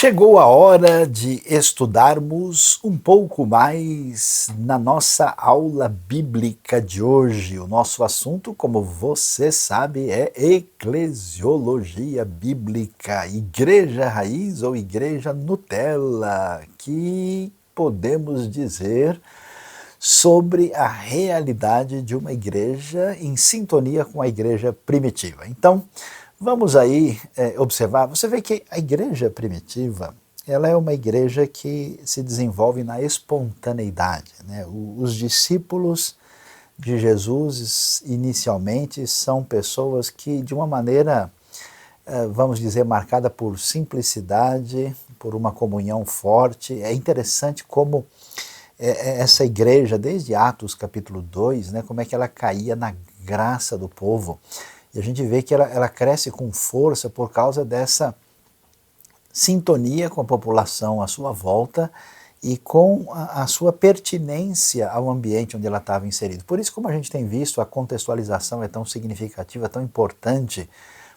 Chegou a hora de estudarmos um pouco mais na nossa aula bíblica de hoje. O nosso assunto, como você sabe, é eclesiologia bíblica, igreja raiz ou igreja Nutella, que podemos dizer sobre a realidade de uma igreja em sintonia com a igreja primitiva. Então, vamos aí observar, você vê que a igreja primitiva, ela é uma igreja que se desenvolve na espontaneidade, né? Os discípulos de Jesus, inicialmente, são pessoas que, de uma maneira, vamos dizer, marcada por simplicidade, por uma comunhão forte. É interessante como essa igreja, desde Atos capítulo 2, né, como é que ela caía na graça do povo. E a gente vê que ela cresce com força por causa dessa sintonia com a população à sua volta e com a sua pertinência ao ambiente onde ela estava inserida. Por isso, como a gente tem visto, a contextualização é tão significativa, tão importante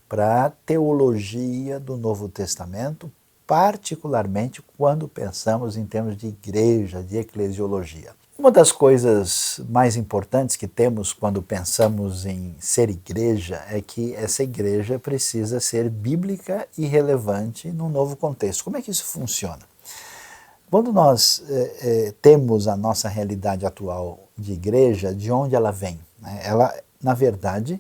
para a teologia do Novo Testamento, particularmente quando pensamos em termos de igreja, de eclesiologia. Uma das coisas mais importantes que temos quando pensamos em ser igreja é que essa igreja precisa ser bíblica e relevante num novo contexto. Como é que isso funciona? Quando nós temos a nossa realidade atual de igreja, de onde ela vem? Né? Ela, na verdade,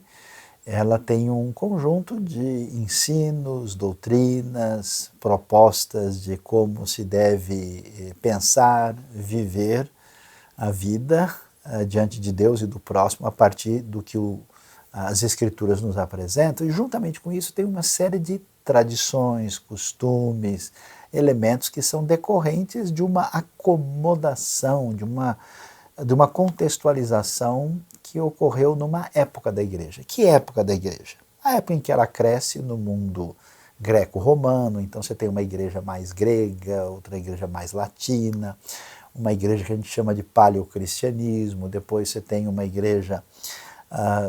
ela tem um conjunto de ensinos, doutrinas, propostas de como se deve pensar, viver a vida diante de Deus e do próximo a partir do que as Escrituras nos apresentam, e juntamente com isso tem uma série de tradições, costumes, elementos que são decorrentes de uma acomodação, de uma contextualização que ocorreu numa época da igreja. Que época da igreja? A época em que ela cresce no mundo greco-romano, então você tem uma igreja mais grega, outra igreja mais latina, uma igreja que a gente chama de paleocristianismo, depois você tem uma igreja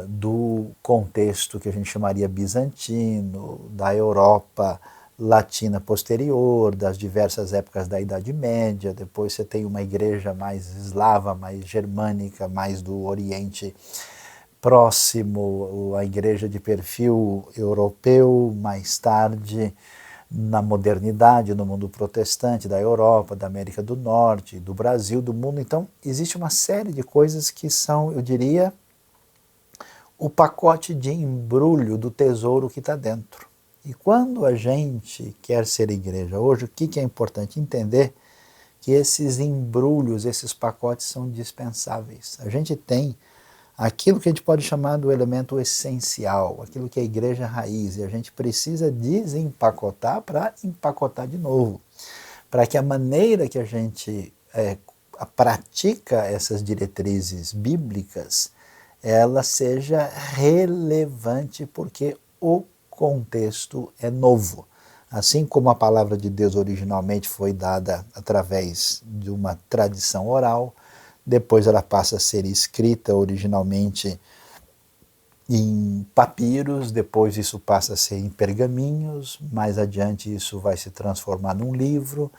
do contexto que a gente chamaria bizantino, da Europa latina posterior, das diversas épocas da Idade Média, depois você tem uma igreja mais eslava, mais germânica, mais do Oriente Próximo, a igreja de perfil europeu, mais tarde na modernidade, no mundo protestante da Europa, da América do Norte, do Brasil, do mundo. Então, existe uma série de coisas que são, eu diria, o pacote de embrulho do tesouro que está dentro. E quando a gente quer ser igreja hoje, o que é importante entender? Que esses embrulhos, esses pacotes são dispensáveis. A gente tem aquilo que a gente pode chamar do elemento essencial, aquilo que é a igreja raiz, e a gente precisa desempacotar para empacotar de novo, para que a maneira que a gente pratica essas diretrizes bíblicas, ela seja relevante, porque o contexto é novo. Assim como a palavra de Deus originalmente foi dada através de uma tradição oral, depois ela passa a ser escrita originalmente em papiros, depois isso passa a ser em pergaminhos, mais adiante isso vai se transformar num livro,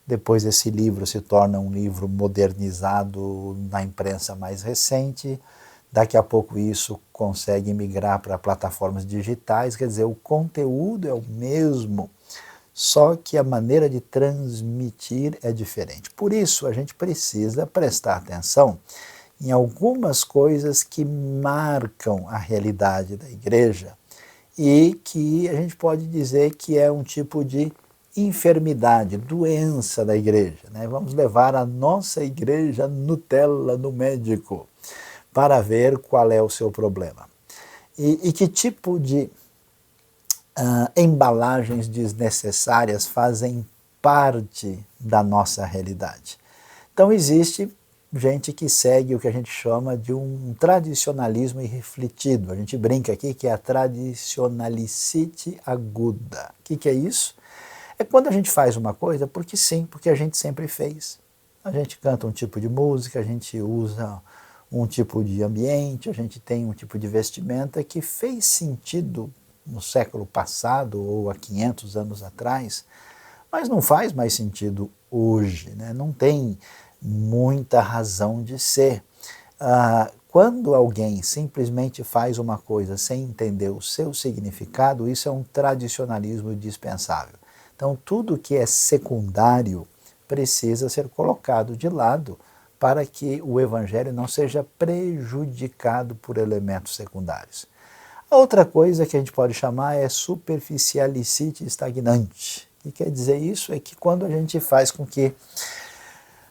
depois esse livro se torna um livro modernizado na imprensa mais recente, daqui a pouco isso consegue migrar para plataformas digitais, quer dizer, o conteúdo é o mesmo, só que a maneira de transmitir é diferente. Por isso, a gente precisa prestar atenção em algumas coisas que marcam a realidade da igreja e que a gente pode dizer que é um tipo de enfermidade, doença da igreja, né? Vamos levar a nossa igreja Nutella no médico para ver qual é o seu problema. E que tipo de embalagens desnecessárias fazem parte da nossa realidade. Então existe gente que segue o que a gente chama de um tradicionalismo irrefletido. A gente brinca aqui que é a tradicionalicite aguda. O que é isso? É quando a gente faz uma coisa porque sim, porque a gente sempre fez. A gente canta um tipo de música, a gente usa um tipo de ambiente, a gente tem um tipo de vestimenta que fez sentido no século passado ou há 500 anos atrás, mas não faz mais sentido hoje, né? Não tem muita razão de ser. Quando alguém simplesmente faz uma coisa sem entender o seu significado, isso é um tradicionalismo dispensável. Então, tudo que é secundário precisa ser colocado de lado para que o evangelho não seja prejudicado por elementos secundários. A outra coisa que a gente pode chamar é superficialicite estagnante. O que quer dizer isso? É que quando a gente faz com que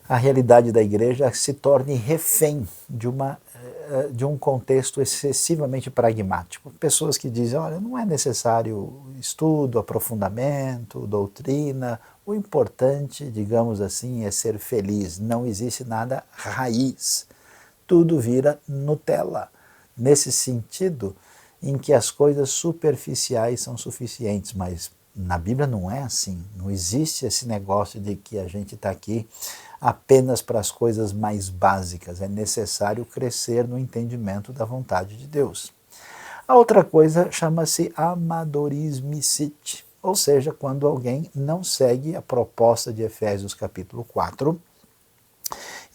a realidade da igreja se torne refém de um contexto excessivamente pragmático. Pessoas que dizem, olha, não é necessário estudo, aprofundamento, doutrina, o importante, digamos assim, é ser feliz, não existe nada raiz, tudo vira Nutella, nesse sentido em que as coisas superficiais são suficientes, mas na Bíblia não é assim, não existe esse negócio de que a gente está aqui apenas para as coisas mais básicas, é necessário crescer no entendimento da vontade de Deus. A outra coisa chama-se amadorismicite, ou seja, quando alguém não segue a proposta de Efésios capítulo 4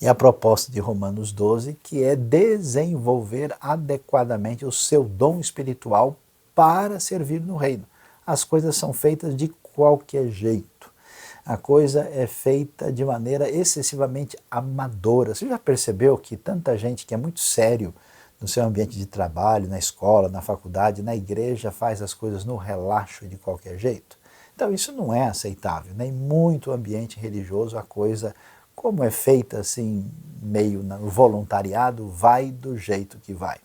e a proposta de Romanos 12, que é desenvolver adequadamente o seu dom espiritual para servir no reino. As coisas são feitas de qualquer jeito. A coisa é feita de maneira excessivamente amadora. Você já percebeu que tanta gente que é muito sério no seu ambiente de trabalho, na escola, na faculdade, na igreja, faz as coisas no relaxo de qualquer jeito? Então isso não é aceitável. Em muito ambiente religioso a coisa, como é feita assim, meio no voluntariado, vai do jeito que vai.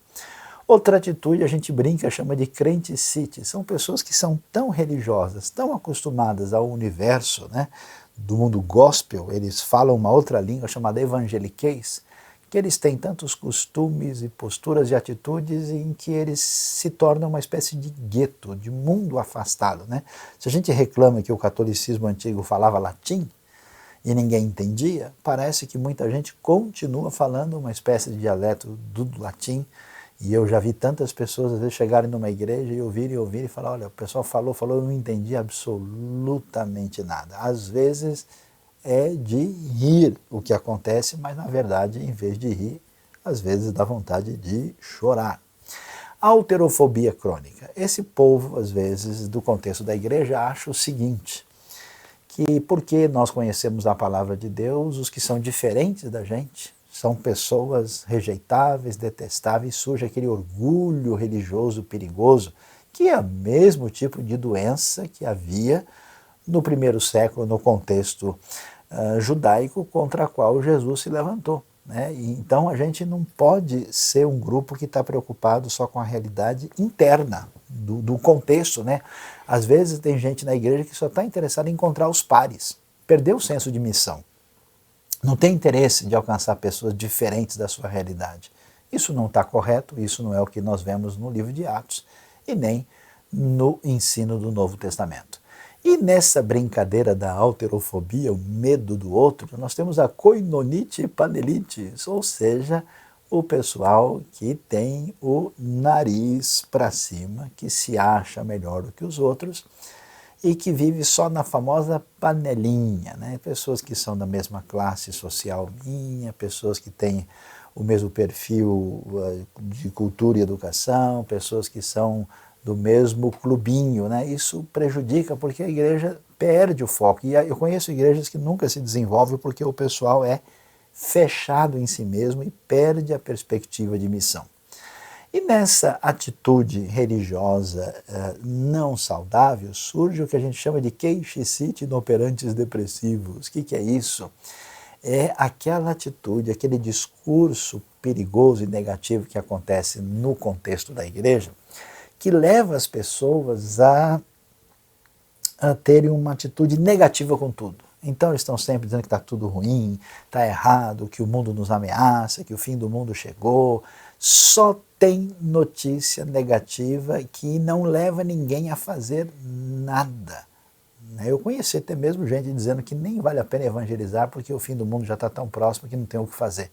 Outra atitude a gente brinca, chama de crenticite. São pessoas que são tão religiosas, tão acostumadas ao universo, né, do mundo gospel, eles falam uma outra língua chamada evangeliquez, que eles têm tantos costumes e posturas e atitudes em que eles se tornam uma espécie de gueto, de mundo afastado. Né? Se a gente reclama que o catolicismo antigo falava latim e ninguém entendia, parece que muita gente continua falando uma espécie de dialeto do latim. E eu já vi tantas pessoas, às vezes, chegarem numa igreja e ouvirem e falar, olha, o pessoal falou, eu não entendi absolutamente nada. Às vezes é de rir o que acontece, mas na verdade, em vez de rir, às vezes dá vontade de chorar. Alterofobia crônica. Esse povo, às vezes, do contexto da igreja, acha o seguinte, que porque nós conhecemos a palavra de Deus, os que são diferentes da gente, são pessoas rejeitáveis, detestáveis, surge aquele orgulho religioso perigoso, que é o mesmo tipo de doença que havia no primeiro século, no contexto judaico, contra a qual Jesus se levantou. Né? E, então a gente não pode ser um grupo que está preocupado só com a realidade interna do contexto. Né? Às vezes tem gente na igreja que só está interessada em encontrar os pares, perdeu o senso de missão. Não tem interesse de alcançar pessoas diferentes da sua realidade. Isso não está correto, isso não é o que nós vemos no livro de Atos e nem no ensino do Novo Testamento. E nessa brincadeira da alterofobia, o medo do outro, nós temos a koinonite panelites, ou seja, o pessoal que tem o nariz para cima, que se acha melhor do que os outros, e que vive só na famosa panelinha, né? Pessoas que são da mesma classe social minha, pessoas que têm o mesmo perfil de cultura e educação, pessoas que são do mesmo clubinho, né? Isso prejudica porque a igreja perde o foco. E eu conheço igrejas que nunca se desenvolvem porque o pessoal é fechado em si mesmo e perde a perspectiva de missão. E nessa atitude religiosa não saudável surge o que a gente chama de queixicite inoperantes depressivos. O que é isso? É aquela atitude, aquele discurso perigoso e negativo que acontece no contexto da igreja, que leva as pessoas a terem uma atitude negativa com tudo. Então eles estão sempre dizendo que está tudo ruim, está errado, que o mundo nos ameaça, que o fim do mundo chegou. Só tem notícia negativa que não leva ninguém a fazer nada. Eu conheci até mesmo gente dizendo que nem vale a pena evangelizar porque o fim do mundo já está tão próximo que não tem o que fazer.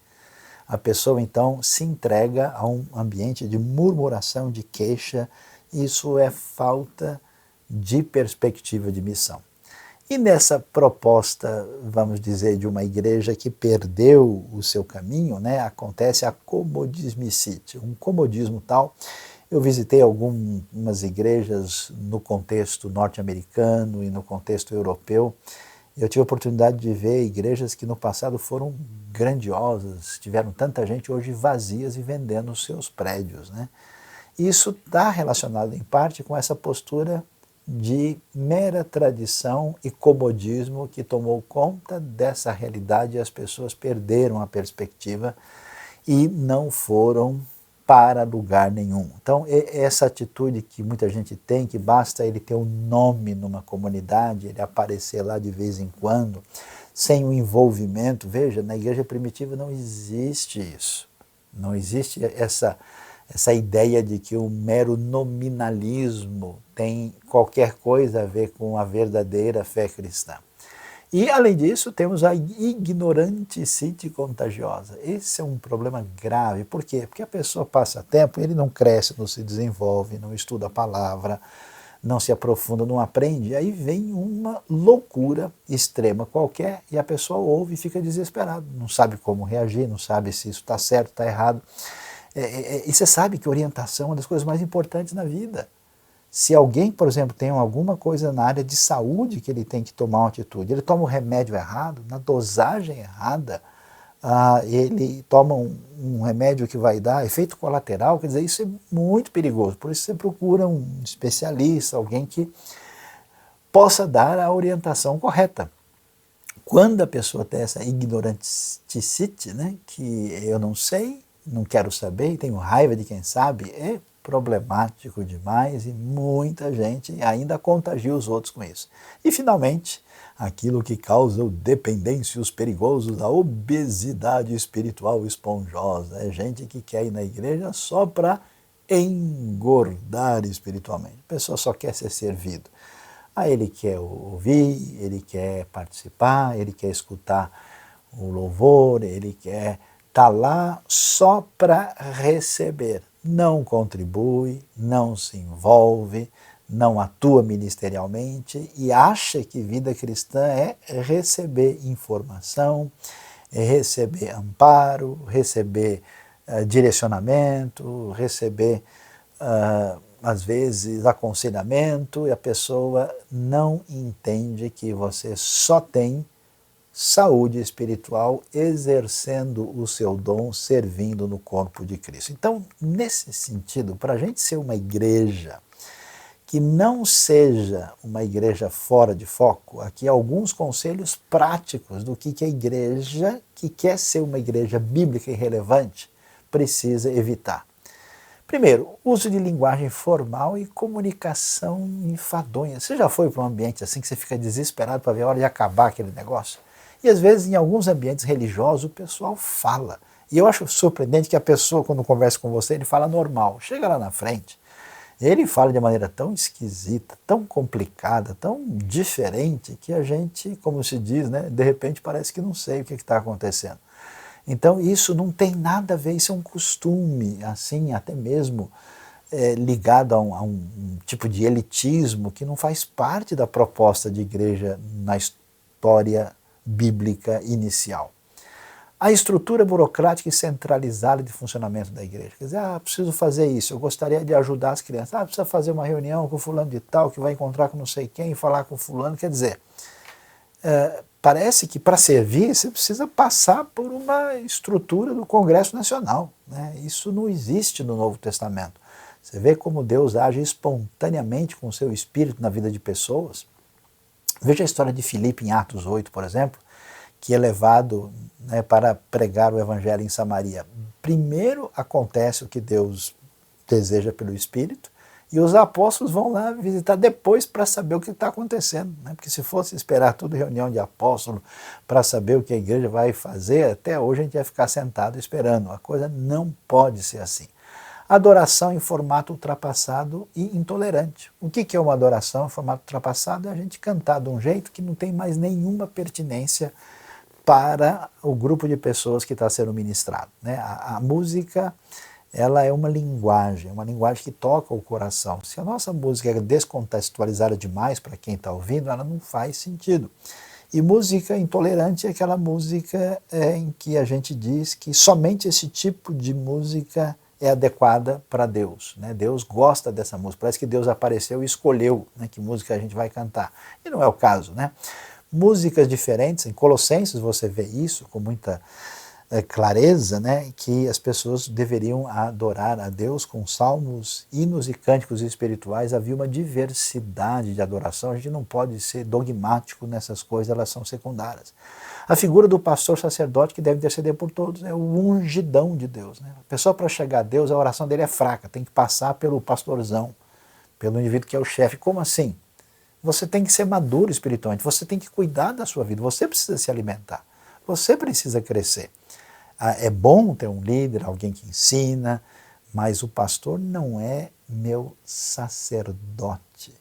A pessoa então se entrega a um ambiente de murmuração, de queixa. Isso é falta de perspectiva de missão. E nessa proposta, vamos dizer, de uma igreja que perdeu o seu caminho, né, acontece a comodismicite, um comodismo tal. Eu visitei algumas igrejas no contexto norte-americano e no contexto europeu. Eu tive a oportunidade de ver igrejas que no passado foram grandiosas, tiveram tanta gente hoje vazias e vendendo os seus prédios, né? Isso está relacionado em parte com essa postura de mera tradição e comodismo que tomou conta dessa realidade e as pessoas perderam a perspectiva e não foram para lugar nenhum. Então, essa atitude que muita gente tem, que basta ele ter um nome numa comunidade, ele aparecer lá de vez em quando, sem o envolvimento, veja, na igreja primitiva não existe isso. Não existe essa ideia de que o mero nominalismo tem qualquer coisa a ver com a verdadeira fé cristã. E, além disso, temos a ignoranticite contagiosa. Esse é um problema grave. Por quê? Porque a pessoa passa tempo, ele não cresce, não se desenvolve, não estuda a palavra, não se aprofunda, não aprende. Aí vem uma loucura extrema qualquer e a pessoa ouve e fica desesperada. Não sabe como reagir, não sabe se isso está certo, está errado. E você sabe que orientação é uma das coisas mais importantes na vida. Se alguém, por exemplo, tem alguma coisa na área de saúde que ele tem que tomar uma atitude, ele toma o remédio errado, na dosagem errada, ele toma um remédio que vai dar efeito colateral, quer dizer, isso é muito perigoso. Por isso você procura um especialista, alguém que possa dar a orientação correta. Quando a pessoa tem essa ignoranticite, né, que eu não sei, não quero saber, tenho raiva de quem sabe, é problemático demais e muita gente ainda contagia os outros com isso. E, finalmente, aquilo que causa o dependêncios perigosos da obesidade espiritual esponjosa. É gente que quer ir na igreja só para engordar espiritualmente. A pessoa só quer ser servido. Aí ele quer ouvir, ele quer participar, ele quer escutar o louvor, ele quer estar lá só para receber. Não contribui, não se envolve, não atua ministerialmente e acha que vida cristã é receber informação, é receber amparo, receber direcionamento, receber, às vezes, aconselhamento, e a pessoa não entende que você só tem saúde espiritual exercendo o seu dom, servindo no corpo de Cristo. Então, nesse sentido, para a gente ser uma igreja que não seja uma igreja fora de foco, aqui alguns conselhos práticos do que a igreja que quer ser uma igreja bíblica e relevante precisa evitar. Primeiro, uso de linguagem formal e comunicação enfadonha. Você já foi para um ambiente assim que você fica desesperado para ver a hora de acabar aquele negócio? E às vezes em alguns ambientes religiosos o pessoal fala. E eu acho surpreendente que a pessoa, quando conversa com você, ele fala normal. Chega lá na frente, ele fala de maneira tão esquisita, tão complicada, tão diferente, que a gente, como se diz, né, de repente parece que não sei o que está acontecendo. Então isso não tem nada a ver, isso é um costume, assim, até mesmo ligado a um tipo de elitismo que não faz parte da proposta de igreja na história bíblica inicial. A estrutura burocrática e centralizada de funcionamento da igreja. Quer dizer, preciso fazer isso, eu gostaria de ajudar as crianças. Precisa fazer uma reunião com fulano de tal, que vai encontrar com não sei quem, falar com fulano. Quer dizer, parece que para servir você precisa passar por uma estrutura do Congresso Nacional, né? Isso não existe no Novo Testamento. Você vê como Deus age espontaneamente com o seu espírito na vida de pessoas. Veja a história de Filipe em Atos 8, por exemplo, que é levado, né, para pregar o evangelho em Samaria. Primeiro acontece o que Deus deseja pelo Espírito, e os apóstolos vão lá visitar depois para saber o que está acontecendo, né? Porque se fosse esperar tudo reunião de apóstolos para saber o que a igreja vai fazer, até hoje a gente ia ficar sentado esperando. A coisa não pode ser assim. Adoração em formato ultrapassado e intolerante. O que é uma adoração em formato ultrapassado? É a gente cantar de um jeito que não tem mais nenhuma pertinência para o grupo de pessoas que está sendo ministrado, né? A música ela é uma linguagem que toca o coração. Se a nossa música é descontextualizada demais para quem está ouvindo, ela não faz sentido. E música intolerante é aquela música em que a gente diz que somente esse tipo de música é adequada para Deus. Né? Deus gosta dessa música. Parece que Deus apareceu e escolheu, né, que música a gente vai cantar. E não é o caso. Né? Músicas diferentes, em Colossenses você vê isso com muita clareza, né, que as pessoas deveriam adorar a Deus com salmos, hinos e cânticos espirituais. Havia uma diversidade de adoração, a gente não pode ser dogmático nessas coisas, elas são secundárias. A figura do pastor sacerdote que deve interceder por todos é o ungidão de Deus. Né? A pessoa, para chegar a Deus, a oração dele é fraca, tem que passar pelo pastorzão, pelo indivíduo que é o chefe. Como assim? Você tem que ser maduro espiritualmente, você tem que cuidar da sua vida, você precisa se alimentar, você precisa crescer. É bom ter um líder, alguém que ensina, mas o pastor não é meu sacerdote.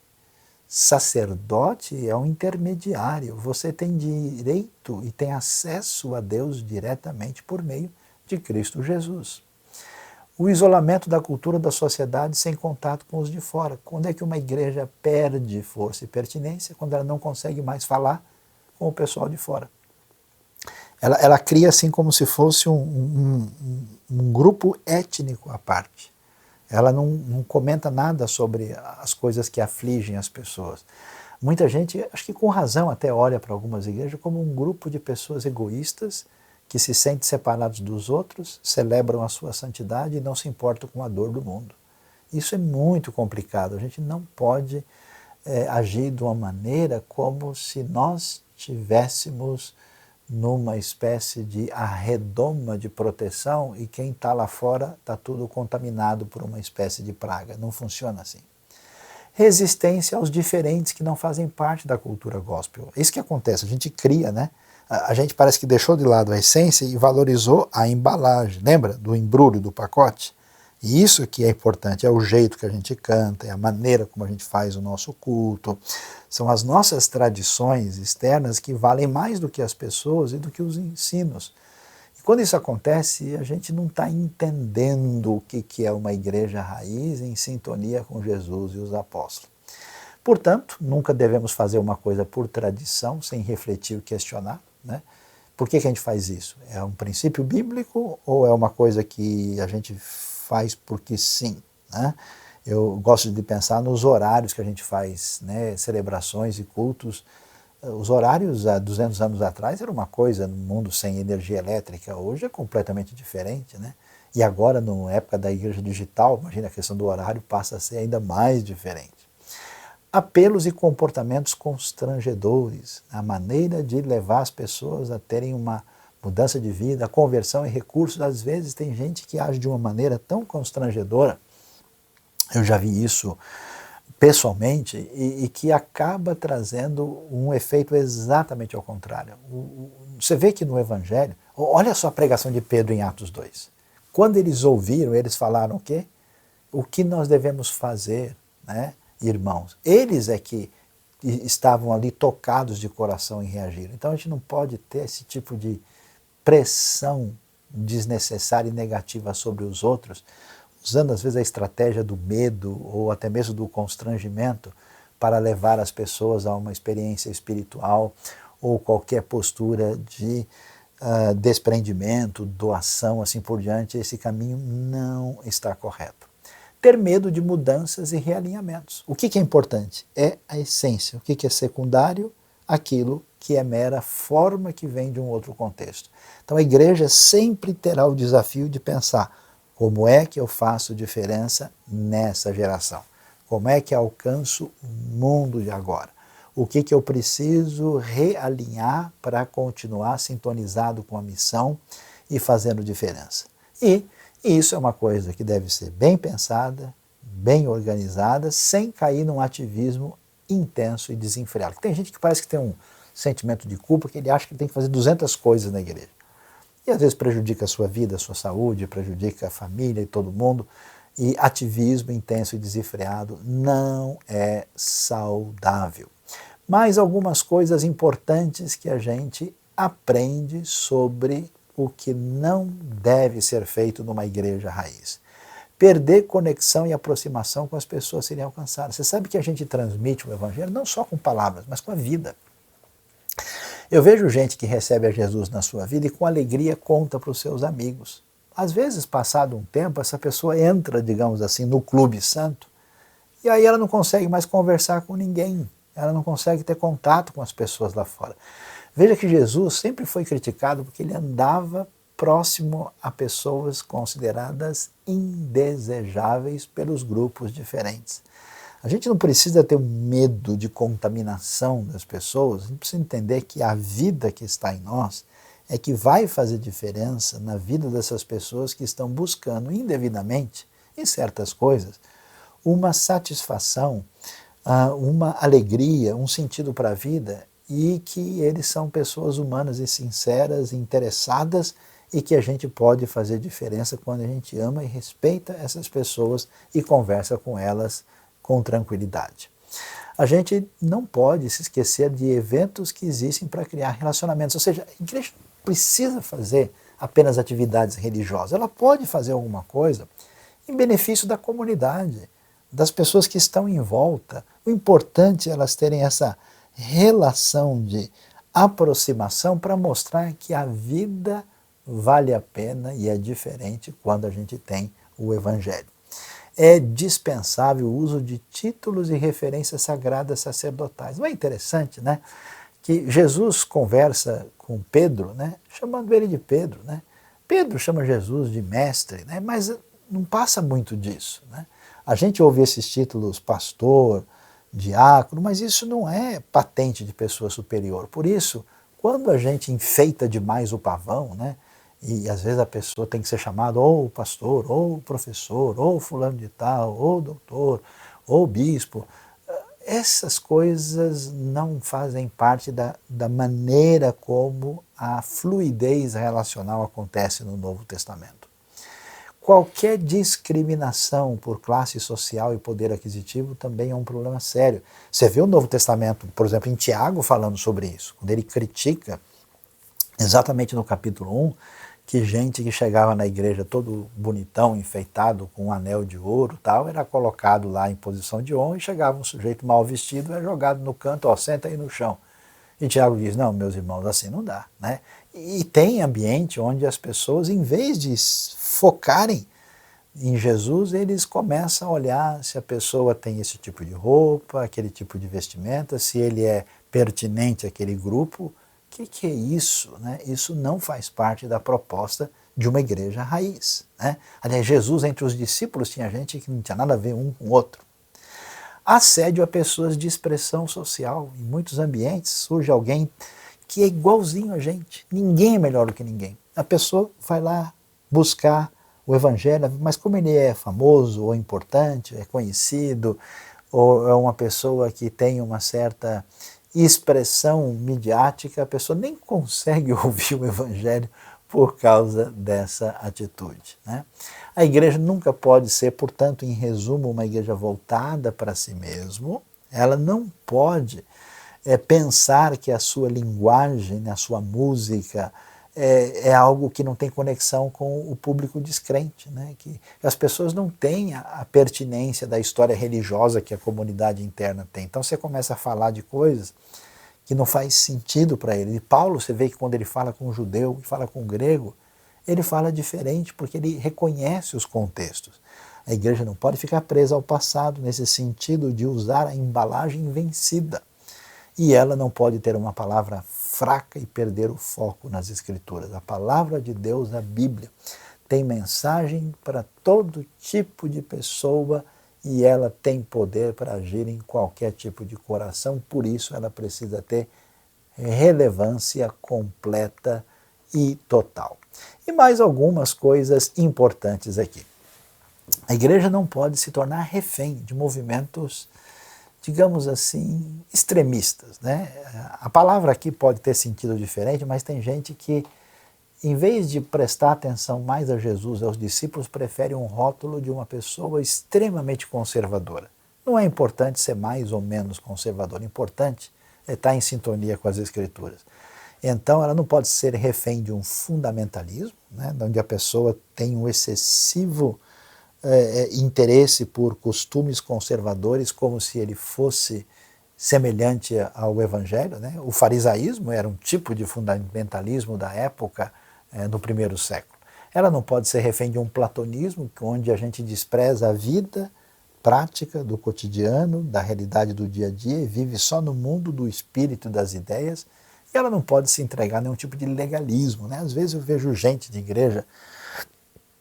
Sacerdote é um intermediário. Você tem direito e tem acesso a Deus diretamente por meio de Cristo Jesus. O isolamento da cultura da sociedade sem contato com os de fora. Quando é que uma igreja perde força e pertinência? Quando ela não consegue mais falar com o pessoal de fora. Ela cria assim como se fosse um grupo étnico à parte. Ela não comenta nada sobre as coisas que afligem as pessoas. Muita gente, acho que com razão até olha para algumas igrejas como um grupo de pessoas egoístas que se sentem separados dos outros, celebram a sua santidade e não se importam com a dor do mundo. Isso é muito complicado. A gente não pode agir de uma maneira como se nós tivéssemos numa espécie de arredoma de proteção e quem está lá fora está tudo contaminado por uma espécie de praga. Não funciona assim. Resistência aos diferentes que não fazem parte da cultura gospel. É isso que acontece, a gente cria, né? A gente parece que deixou de lado a essência e valorizou a embalagem. Lembra do embrulho do pacote? E isso que é importante, é o jeito que a gente canta, é a maneira como a gente faz o nosso culto. São as nossas tradições externas que valem mais do que as pessoas e do que os ensinos. E quando isso acontece, a gente não está entendendo o que é uma igreja raiz em sintonia com Jesus e os apóstolos. Portanto, nunca devemos fazer uma coisa por tradição, sem refletir e questionar. Né? Por que a gente faz isso? É um princípio bíblico ou é uma coisa que a gente faz porque sim? Né? Eu gosto de pensar nos horários que a gente faz, né, celebrações e cultos. Os horários há 200 anos atrás era uma coisa, no mundo sem energia elétrica, hoje é completamente diferente. Né? E agora, na época da igreja digital, imagina a questão do horário passa a ser ainda mais diferente. Apelos e comportamentos constrangedores, a maneira de levar as pessoas a terem uma mudança de vida, a conversão e recursos. Às vezes tem gente que age de uma maneira tão constrangedora, eu já vi isso pessoalmente, e que acaba trazendo um efeito exatamente ao contrário. Você vê que no Evangelho, olha só a pregação de Pedro em Atos 2. Quando eles ouviram, eles falaram o quê? O que nós devemos fazer, né, irmãos? Eles é que estavam ali tocados de coração e reagiram. Então a gente não pode ter esse tipo de pressão desnecessária e negativa sobre os outros, usando às vezes a estratégia do medo ou até mesmo do constrangimento para levar as pessoas a uma experiência espiritual ou qualquer postura de desprendimento, doação, assim por diante. Esse caminho não está correto. Ter medo de mudanças e realinhamentos. O que é importante? É a essência. O que é secundário? Aquilo que é mera forma que vem de um outro contexto. Então a igreja sempre terá o desafio de pensar: como é que eu faço diferença nessa geração? Como é que alcanço o mundo de agora? O que eu preciso realinhar para continuar sintonizado com a missão e fazendo diferença? E isso é uma coisa que deve ser bem pensada, bem organizada, sem cair num ativismo intenso e desenfreado. Tem gente que parece que tem um sentimento de culpa, que ele acha que tem que fazer 200 coisas na igreja. E às vezes prejudica a sua vida, a sua saúde, prejudica a família e todo mundo. E ativismo intenso e desenfreado não é saudável. Mas algumas coisas importantes que a gente aprende sobre o que não deve ser feito numa igreja raiz. perder conexão e aproximação com as pessoas serem alcançadas. Você sabe que a gente transmite o Evangelho não só com palavras, mas com a vida. Eu vejo gente que recebe a Jesus na sua vida e com alegria conta para os seus amigos. Às vezes, passado um tempo, essa pessoa entra, digamos assim, no clube santo e aí ela não consegue mais conversar com ninguém, ela não consegue ter contato com as pessoas lá fora. Veja que Jesus sempre foi criticado porque ele andava próximo a pessoas consideradas indesejáveis pelos grupos diferentes. A gente não precisa ter um medo de contaminação das pessoas, a gente precisa entender que a vida que está em nós é que vai fazer diferença na vida dessas pessoas que estão buscando indevidamente, em certas coisas, uma satisfação, uma alegria, um sentido para a vida, e que eles são pessoas humanas e sinceras, interessadas, e que a gente pode fazer diferença quando a gente ama e respeita essas pessoas e conversa com elas com tranquilidade. A gente não pode se esquecer de eventos que existem para criar relacionamentos, ou seja, a igreja não precisa fazer apenas atividades religiosas, ela pode fazer alguma coisa em benefício da comunidade, das pessoas que estão em volta. O importante é elas terem essa relação de aproximação para mostrar que a vida vale a pena e é diferente quando a gente tem o Evangelho. É dispensável o uso de títulos e referências sagradas sacerdotais. Não é interessante, né? Que Jesus conversa com Pedro, né? Chamando ele de Pedro, né? Pedro chama Jesus de mestre, né? Mas não passa muito disso, né? A gente ouve esses títulos pastor, diácono, mas isso não é patente de pessoa superior. Por isso, quando a gente enfeita demais o pavão, né? E às vezes a pessoa tem que ser chamada ou pastor, ou professor, ou fulano de tal, ou doutor, ou bispo. Essas coisas não fazem parte da maneira como a fluidez relacional acontece no Novo Testamento. Qualquer discriminação por classe social e poder aquisitivo também é um problema sério. Você vê o Novo Testamento, por exemplo, em Tiago falando sobre isso, quando ele critica, exatamente no capítulo 1, que gente que chegava na igreja todo bonitão, enfeitado, com um anel de ouro tal, era colocado lá em posição de honra e chegava um sujeito mal vestido, era jogado no canto, ó, senta aí no chão. E Tiago diz, não, meus irmãos, assim não dá, né? E tem ambiente onde as pessoas, em vez de focarem em Jesus, eles começam a olhar se a pessoa tem esse tipo de roupa, aquele tipo de vestimenta, se ele é pertinente àquele grupo. O que é isso? Né? Isso não faz parte da proposta de uma igreja raiz. Né? Aliás, Jesus, entre os discípulos, tinha gente que não tinha nada a ver um com o outro. Assédio a pessoas de expressão social. Em muitos ambientes surge alguém que é igualzinho a gente. Ninguém é melhor do que ninguém. A pessoa vai lá buscar o Evangelho, mas como ele é famoso ou importante, é conhecido, ou é uma pessoa que tem uma certa expressão midiática, a pessoa nem consegue ouvir o Evangelho por causa dessa atitude. Né? A igreja nunca pode ser, portanto, em resumo, uma igreja voltada para si mesmo. Ela não pode pensar que a sua linguagem, a sua música, é algo que não tem conexão com o público descrente, né? Que as pessoas não têm a pertinência da história religiosa que a comunidade interna tem. Então você começa a falar de coisas que não faz sentido para ele. E Paulo, você vê que quando ele fala com o judeu e fala com o grego, ele fala diferente porque ele reconhece os contextos. A igreja não pode ficar presa ao passado nesse sentido de usar a embalagem vencida. E ela não pode ter uma palavra fraca e perder o foco nas Escrituras. A palavra de Deus, a Bíblia, tem mensagem para todo tipo de pessoa e ela tem poder para agir em qualquer tipo de coração, por isso ela precisa ter relevância completa e total. E mais algumas coisas importantes aqui. A igreja não pode se tornar refém de movimentos, digamos assim, extremistas. Né? A palavra aqui pode ter sentido diferente, mas tem gente que, em vez de prestar atenção mais a Jesus, aos discípulos, prefere um rótulo de uma pessoa extremamente conservadora. Não é importante ser mais ou menos conservador, o importante é estar em sintonia com as Escrituras. Então, ela não pode ser refém de um fundamentalismo, né, onde a pessoa tem um excessivo interesse por costumes conservadores como se ele fosse semelhante ao Evangelho, né? O farisaísmo era um tipo de fundamentalismo da época, no primeiro século. Ela não pode ser refém de um platonismo, onde a gente despreza a vida prática do cotidiano, da realidade do dia a dia, e vive só no mundo do espírito e das ideias, e ela não pode se entregar a nenhum tipo de legalismo, né? Às vezes eu vejo gente de igreja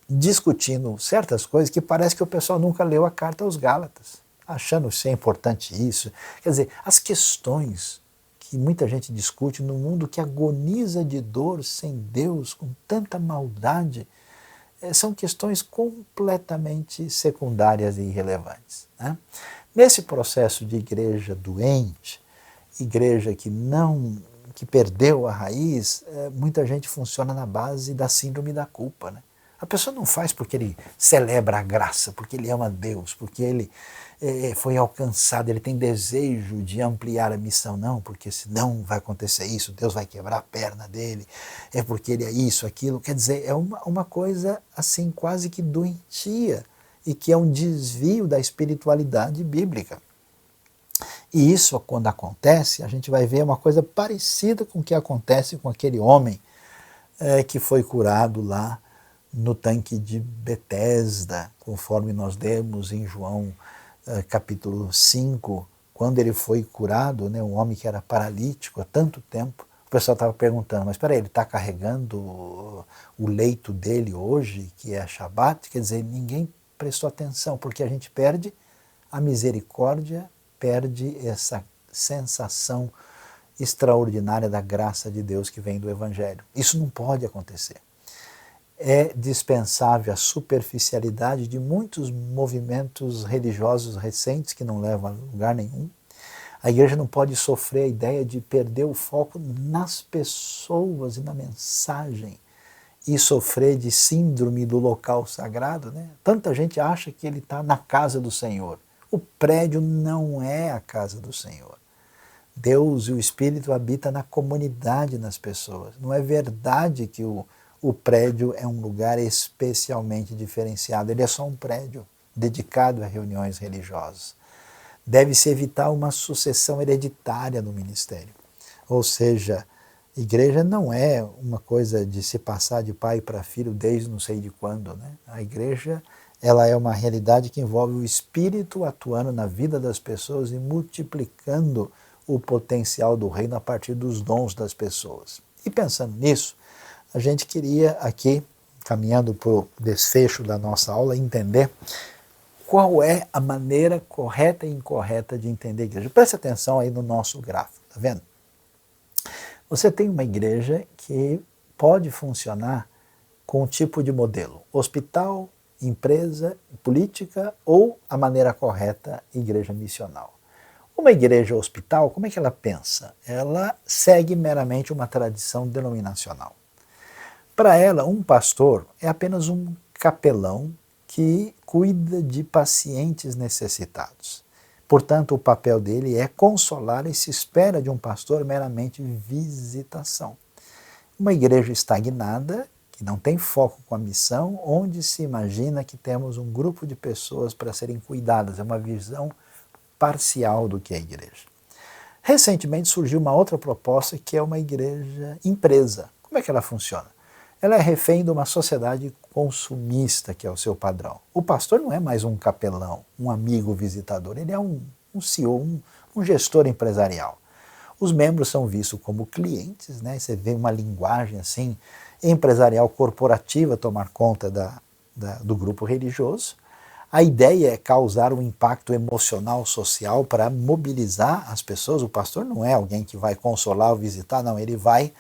discutindo certas coisas que parece que o pessoal nunca leu a carta aos Gálatas, achando ser importante isso. Quer dizer, as questões que muita gente discute no mundo que agoniza de dor sem Deus, com tanta maldade, são questões completamente secundárias e irrelevantes, né? Nesse processo de igreja doente, igreja que perdeu a raiz, muita gente funciona na base da síndrome da culpa, né? A pessoa não faz porque ele celebra a graça, porque ele ama Deus, porque ele foi alcançado, ele tem desejo de ampliar a missão, não, porque senão vai acontecer isso, Deus vai quebrar a perna dele, é porque ele é isso, aquilo. Quer dizer, é uma coisa assim quase que doentia, e que é um desvio da espiritualidade bíblica. E isso, quando acontece, a gente vai ver uma coisa parecida com o que acontece com aquele homem que foi curado lá no tanque de Betesda, conforme nós lemos em João capítulo 5, quando ele foi curado, né, um homem que era paralítico há tanto tempo. O pessoal estava perguntando, mas espera aí, ele está carregando o leito dele hoje, que é Shabat? Quer dizer, ninguém prestou atenção, porque a gente perde a misericórdia, perde essa sensação extraordinária da graça de Deus que vem do Evangelho. Isso não pode acontecer. É dispensável a superficialidade de muitos movimentos religiosos recentes que não levam a lugar nenhum. A igreja não pode sofrer a ideia de perder o foco nas pessoas e na mensagem e sofrer de síndrome do local sagrado, né? Tanta gente acha que ele está na casa do Senhor. O prédio não é a casa do Senhor. Deus e o Espírito habitam na comunidade, nas pessoas. Não é verdade que o prédio é um lugar especialmente diferenciado. Ele é só um prédio dedicado a reuniões religiosas. Deve-se evitar uma sucessão hereditária no ministério. Ou seja, igreja não é uma coisa de se passar de pai para filho desde não sei de quando, né? A igreja, ela é uma realidade que envolve o Espírito atuando na vida das pessoas e multiplicando o potencial do reino a partir dos dons das pessoas. E pensando nisso, a gente queria aqui, caminhando para o desfecho da nossa aula, entender qual é a maneira correta e incorreta de entender a igreja. Preste atenção aí no nosso gráfico, tá vendo? Você tem uma igreja que pode funcionar com um tipo de modelo: hospital, empresa, política, ou a maneira correta, igreja missional. Uma igreja hospital, como é que ela pensa? Ela segue meramente uma tradição denominacional. Para ela, um pastor é apenas um capelão que cuida de pacientes necessitados. Portanto, o papel dele é consolar e se espera de um pastor meramente visitação. Uma igreja estagnada, que não tem foco com a missão, onde se imagina que temos um grupo de pessoas para serem cuidadas. É uma visão parcial do que é a igreja. Recentemente surgiu uma outra proposta que é uma igreja empresa. Como é que ela funciona? Ela é refém de uma sociedade consumista, que é o seu padrão. O pastor não é mais um capelão, um amigo visitador, ele é um CEO, um gestor empresarial. Os membros são vistos como clientes, né? Você vê uma linguagem assim empresarial corporativa tomar conta do grupo religioso. A ideia é causar um impacto emocional, social, para mobilizar as pessoas. O pastor não é alguém que vai consolar ou visitar, não, ele vai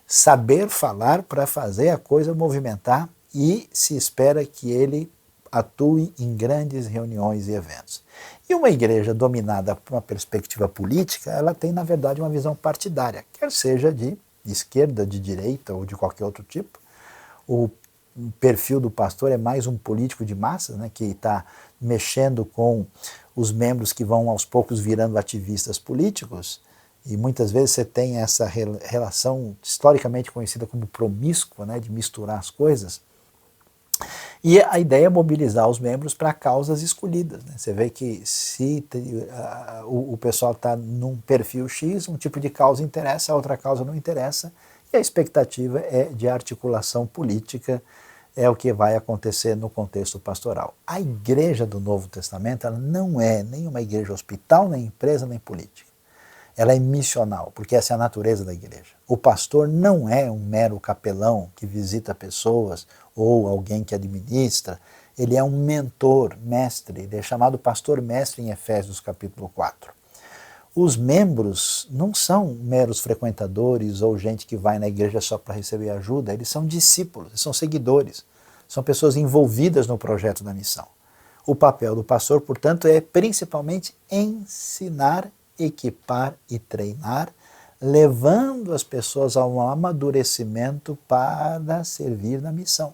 saber falar para fazer a coisa movimentar, e se espera que ele atue em grandes reuniões e eventos. E uma igreja dominada por uma perspectiva política, ela tem, na verdade, uma visão partidária, quer seja de esquerda, de direita ou de qualquer outro tipo. O perfil do pastor é mais um político de massas, né, que está mexendo com os membros que vão aos poucos virando ativistas políticos. E muitas vezes você tem essa relação historicamente conhecida como promíscua, né, de misturar as coisas. E a ideia é mobilizar os membros para causas escolhidas, né? Você vê que se o pessoal está num perfil X, um tipo de causa interessa, a outra causa não interessa, e a expectativa é de articulação política, é o que vai acontecer no contexto pastoral. A igreja do Novo Testamento ela não é nem uma igreja hospital, nem empresa, nem política. Ela é missional, porque essa é a natureza da igreja. O pastor não é um mero capelão que visita pessoas ou alguém que administra, ele é um mentor, mestre, ele é chamado pastor mestre em Efésios capítulo 4. Os membros não são meros frequentadores ou gente que vai na igreja só para receber ajuda, eles são discípulos, eles são seguidores, são pessoas envolvidas no projeto da missão. O papel do pastor, portanto, é principalmente ensinar, equipar e treinar, levando as pessoas a um amadurecimento para servir na missão.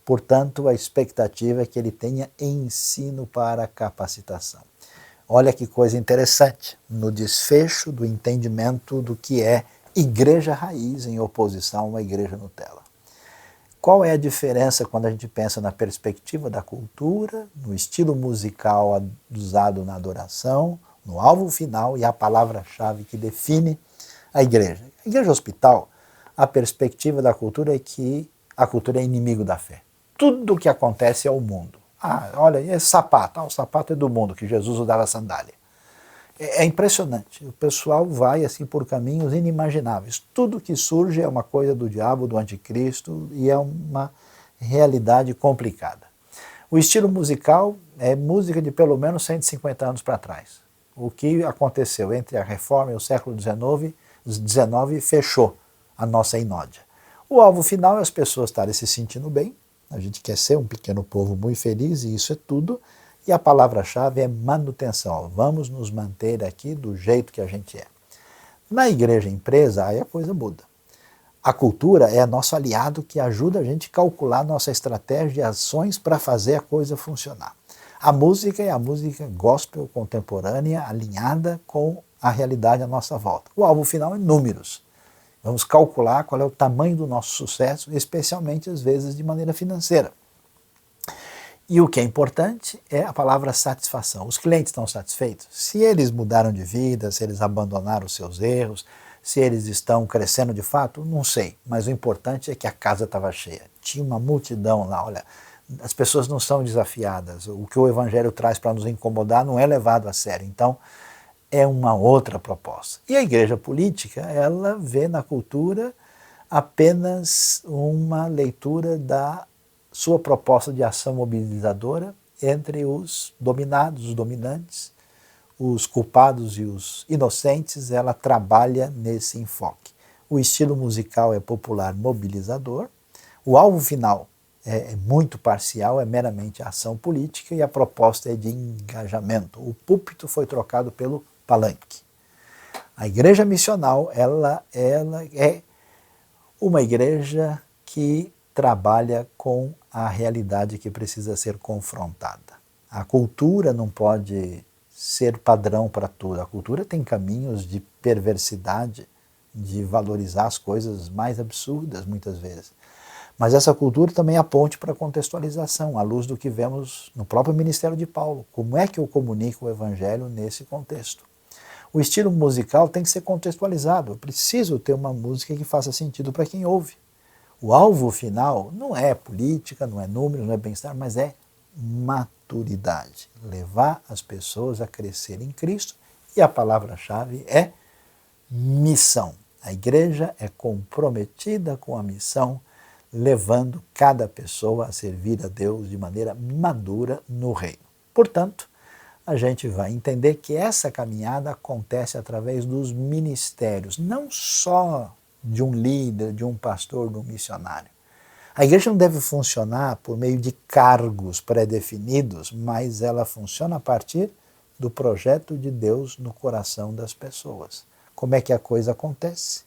Portanto, a expectativa é que ele tenha ensino para capacitação. Olha que coisa interessante, no desfecho do entendimento do que é igreja raiz em oposição a uma igreja Nutella. Qual é a diferença quando a gente pensa na perspectiva da cultura, no estilo musical usado na adoração, no alvo final e a palavra-chave que define a igreja? A igreja hospital, a perspectiva da cultura é que a cultura é inimigo da fé. Tudo o que acontece é o mundo. Olha, esse sapato, o sapato é do mundo, que Jesus usava sandália. É impressionante, o pessoal vai assim por caminhos inimagináveis. Tudo que surge é uma coisa do diabo, do anticristo, e é uma realidade complicada. O estilo musical é música de pelo menos 150 anos para trás. O que aconteceu entre a Reforma e o século XIX fechou a nossa inódia. O alvo final é as pessoas estarem se sentindo bem. A gente quer ser um pequeno povo muito feliz e isso é tudo. E a palavra-chave é manutenção. Vamos nos manter aqui do jeito que a gente é. Na igreja empresa, aí a coisa muda. A cultura é nosso aliado que ajuda a gente a calcular nossa estratégia de ações para fazer a coisa funcionar. A música é a música gospel contemporânea alinhada com a realidade à nossa volta. O alvo final é números. Vamos calcular qual é o tamanho do nosso sucesso, especialmente às vezes de maneira financeira. E o que é importante é a palavra satisfação. Os clientes estão satisfeitos? Se eles mudaram de vida, se eles abandonaram os seus erros, se eles estão crescendo de fato, não sei. Mas o importante é que a casa estava cheia. Tinha uma multidão lá, olha, as pessoas não são desafiadas. O que o Evangelho traz para nos incomodar não é levado a sério. Então, é uma outra proposta. E a igreja política, ela vê na cultura apenas uma leitura da sua proposta de ação mobilizadora entre os dominados, os dominantes, os culpados e os inocentes, ela trabalha nesse enfoque. O estilo musical é popular mobilizador, o alvo final é muito parcial, é meramente ação política e a proposta é de engajamento. O púlpito foi trocado pelo palanque. A igreja missional, ela é uma igreja que trabalha com a realidade que precisa ser confrontada. A cultura não pode ser padrão para tudo. A cultura tem caminhos de perversidade, de valorizar as coisas mais absurdas muitas vezes. Mas essa cultura também é a ponte para a contextualização, à luz do que vemos no próprio ministério de Paulo. Como é que eu comunico o evangelho nesse contexto? O estilo musical tem que ser contextualizado. Eu preciso ter uma música que faça sentido para quem ouve. O alvo final não é política, não é número, não é bem-estar, mas é maturidade. Levar as pessoas a crescer em Cristo. E a palavra-chave é missão. A igreja é comprometida com a missão, levando cada pessoa a servir a Deus de maneira madura no reino. Portanto, a gente vai entender que essa caminhada acontece através dos ministérios, não só de um líder, de um pastor, de um missionário. A igreja não deve funcionar por meio de cargos pré-definidos, mas ela funciona a partir do projeto de Deus no coração das pessoas. Como é que a coisa acontece?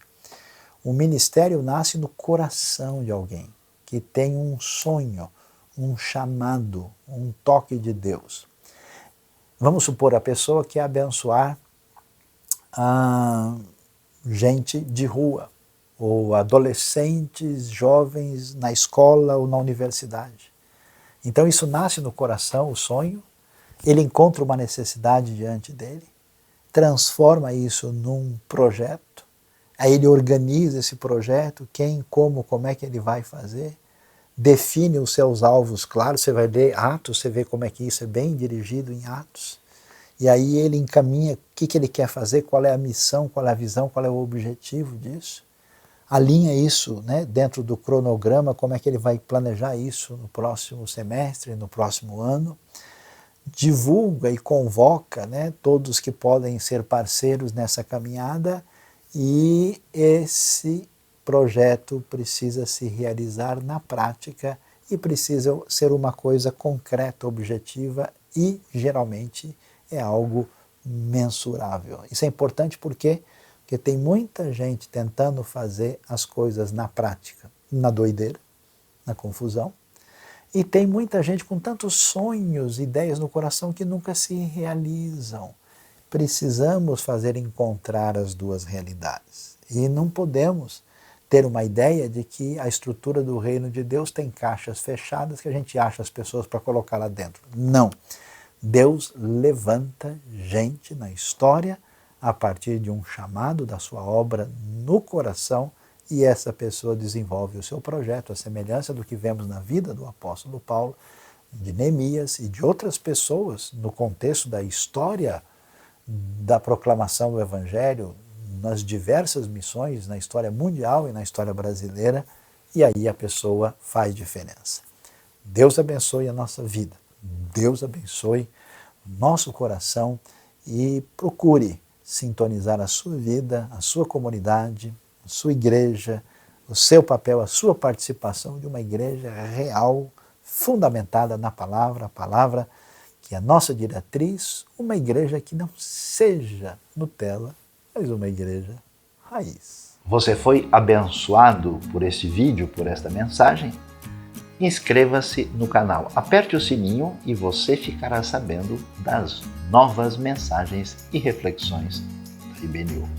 O ministério nasce no coração de alguém que tem um sonho, um chamado, um toque de Deus. Vamos supor a pessoa quer abençoar a gente de rua, ou adolescentes, jovens na escola ou na universidade. Então isso nasce no coração, o sonho, ele encontra uma necessidade diante dele, transforma isso num projeto, aí ele organiza esse projeto, quem, como é que ele vai fazer, define os seus alvos claros, você vai ler Atos, você vê como é que isso é bem dirigido em Atos, e aí ele encaminha o que ele quer fazer, qual é a missão, qual é a visão, qual é o objetivo disso, alinha isso, né, dentro do cronograma, como é que ele vai planejar isso no próximo semestre, no próximo ano, divulga e convoca, né, todos que podem ser parceiros nessa caminhada, e esse projeto precisa se realizar na prática e precisa ser uma coisa concreta, objetiva e geralmente é algo mensurável. Isso é importante porque tem muita gente tentando fazer as coisas na prática, na doideira, na confusão, e tem muita gente com tantos sonhos, ideias no coração que nunca se realizam. Precisamos fazer encontrar as duas realidades. E não podemos ter uma ideia de que a estrutura do reino de Deus tem caixas fechadas que a gente acha as pessoas para colocar lá dentro. Não. Deus levanta gente na história a partir de um chamado da sua obra no coração, e essa pessoa desenvolve o seu projeto, a semelhança do que vemos na vida do apóstolo Paulo, de Neemias e de outras pessoas no contexto da história da proclamação do Evangelho, nas diversas missões, na história mundial e na história brasileira, e aí a pessoa faz diferença. Deus abençoe a nossa vida, Deus abençoe o nosso coração e procure sintonizar a sua vida, a sua comunidade, a sua igreja, o seu papel, a sua participação de uma igreja real, fundamentada na palavra, a palavra que é a nossa diretriz, uma igreja que não seja Nutella, mas uma igreja raiz. Você foi abençoado por este vídeo, por esta mensagem? Inscreva-se no canal, aperte o sininho e você ficará sabendo das novas mensagens e reflexões da IBNU.